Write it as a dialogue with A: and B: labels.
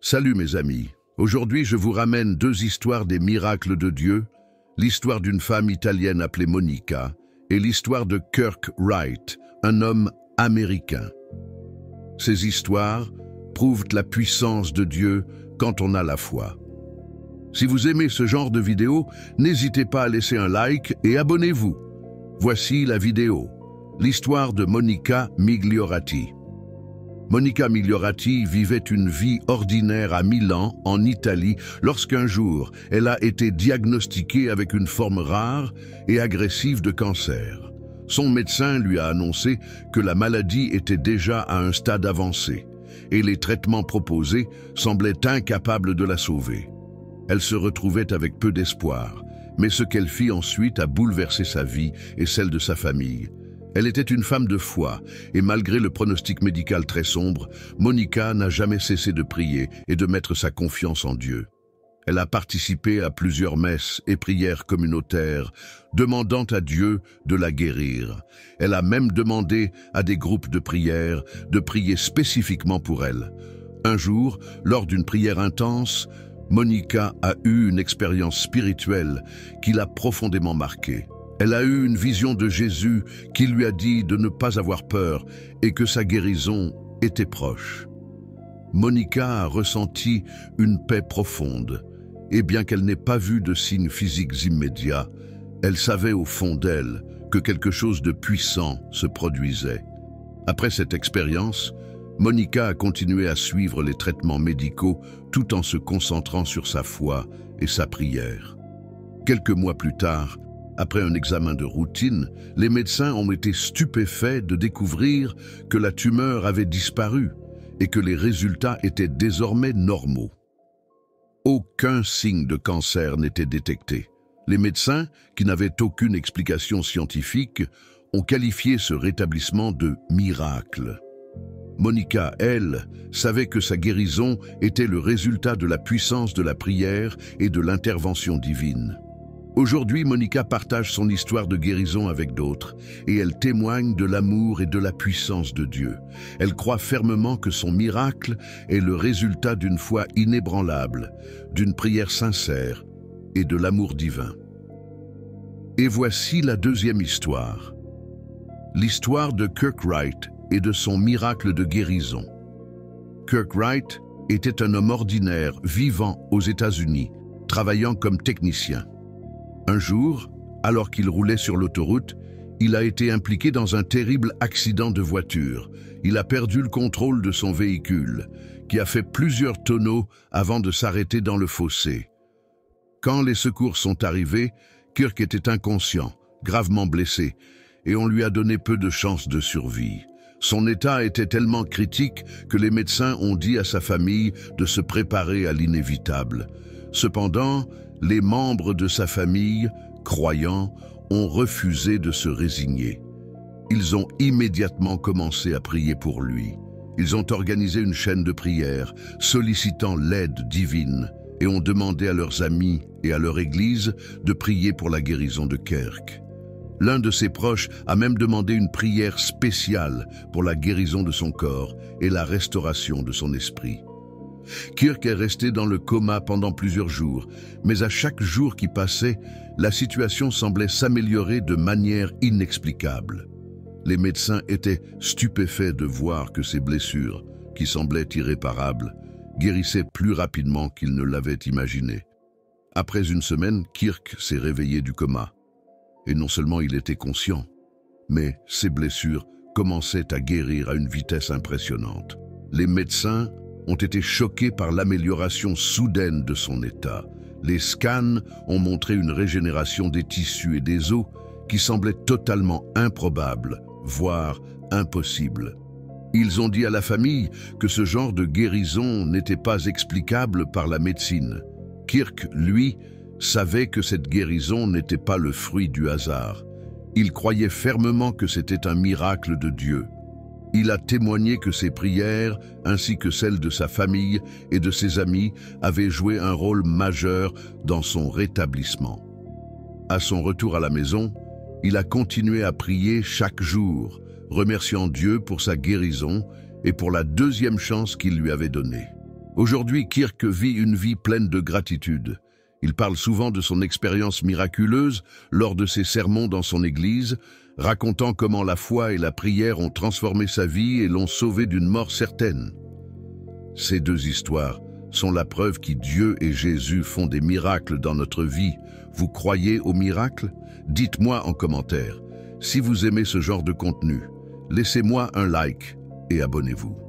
A: Salut mes amis, aujourd'hui je vous ramène deux histoires des miracles de Dieu, l'histoire d'une femme italienne appelée Monica et l'histoire de Kirk Wright, un homme américain. Ces histoires prouvent la puissance de Dieu quand on a la foi. Si vous aimez ce genre de vidéo, n'hésitez pas à laisser un like et abonnez-vous. Voici la vidéo, l'histoire de Monica Migliorati. Monica Migliorati vivait une vie ordinaire à Milan, en Italie, lorsqu'un jour, elle a été diagnostiquée avec une forme rare et agressive de cancer. Son médecin lui a annoncé que la maladie était déjà à un stade avancé et les traitements proposés semblaient incapables de la sauver. Elle se retrouvait avec peu d'espoir, mais ce qu'elle fit ensuite a bouleversé sa vie et celle de sa famille. Elle était une femme de foi, et malgré le pronostic médical très sombre, Monica n'a jamais cessé de prier et de mettre sa confiance en Dieu. Elle a participé à plusieurs messes et prières communautaires, demandant à Dieu de la guérir. Elle a même demandé à des groupes de prière de prier spécifiquement pour elle. Un jour, lors d'une prière intense, Monica a eu une expérience spirituelle qui l'a profondément marquée. Elle a eu une vision de Jésus qui lui a dit de ne pas avoir peur et que sa guérison était proche. Monica a ressenti une paix profonde, et bien qu'elle n'ait pas vu de signes physiques immédiats, elle savait au fond d'elle que quelque chose de puissant se produisait. Après cette expérience, Monica a continué à suivre les traitements médicaux tout en se concentrant sur sa foi et sa prière. Quelques mois plus tard, après un examen de routine, les médecins ont été stupéfaits de découvrir que la tumeur avait disparu et que les résultats étaient désormais normaux. Aucun signe de cancer n'était détecté. Les médecins, qui n'avaient aucune explication scientifique, ont qualifié ce rétablissement de miracle. Monica, elle, savait que sa guérison était le résultat de la puissance de la prière et de l'intervention divine. Aujourd'hui, Monica partage son histoire de guérison avec d'autres et elle témoigne de l'amour et de la puissance de Dieu. Elle croit fermement que son miracle est le résultat d'une foi inébranlable, d'une prière sincère et de l'amour divin. Et voici la deuxième histoire. L'histoire de Kirk Wright et de son miracle de guérison. Kirk Wright était un homme ordinaire vivant aux États-Unis, travaillant comme technicien. Un jour, alors qu'il roulait sur l'autoroute, il a été impliqué dans un terrible accident de voiture. Il a perdu le contrôle de son véhicule, qui a fait plusieurs tonneaux avant de s'arrêter dans le fossé. Quand les secours sont arrivés, Kirk était inconscient, gravement blessé, et on lui a donné peu de chances de survie. Son état était tellement critique que les médecins ont dit à sa famille de se préparer à l'inévitable. Cependant, les membres de sa famille, croyants, ont refusé de se résigner. Ils ont immédiatement commencé à prier pour lui. Ils ont organisé une chaîne de prière, sollicitant l'aide divine, et ont demandé à leurs amis et à leur église de prier pour la guérison de Kirk. L'un de ses proches a même demandé une prière spéciale pour la guérison de son corps et la restauration de son esprit. Kirk est resté dans le coma pendant plusieurs jours, mais à chaque jour qui passait, la situation semblait s'améliorer de manière inexplicable. Les médecins étaient stupéfaits de voir que ses blessures, qui semblaient irréparables, guérissaient plus rapidement qu'ils ne l'avaient imaginé. Après une semaine, Kirk s'est réveillé du coma. Et non seulement il était conscient, mais ses blessures commençaient à guérir à une vitesse impressionnante. Les médecins ont été choqués par l'amélioration soudaine de son état. Les scans ont montré une régénération des tissus et des os qui semblait totalement improbable, voire impossible. Ils ont dit à la famille que ce genre de guérison n'était pas explicable par la médecine. Kirk, lui, savait que cette guérison n'était pas le fruit du hasard. Il croyait fermement que c'était un miracle de Dieu. Il a témoigné que ses prières, ainsi que celles de sa famille et de ses amis, avaient joué un rôle majeur dans son rétablissement. À son retour à la maison, il a continué à prier chaque jour, remerciant Dieu pour sa guérison et pour la deuxième chance qu'il lui avait donnée. Aujourd'hui, Kirk vit une vie pleine de gratitude. Il parle souvent de son expérience miraculeuse lors de ses sermons dans son église, racontant comment la foi et la prière ont transformé sa vie et l'ont sauvé d'une mort certaine. Ces deux histoires sont la preuve que Dieu et Jésus font des miracles dans notre vie. Vous croyez aux miracles? Dites-moi en commentaire. Si vous aimez ce genre de contenu, laissez-moi un like et abonnez-vous.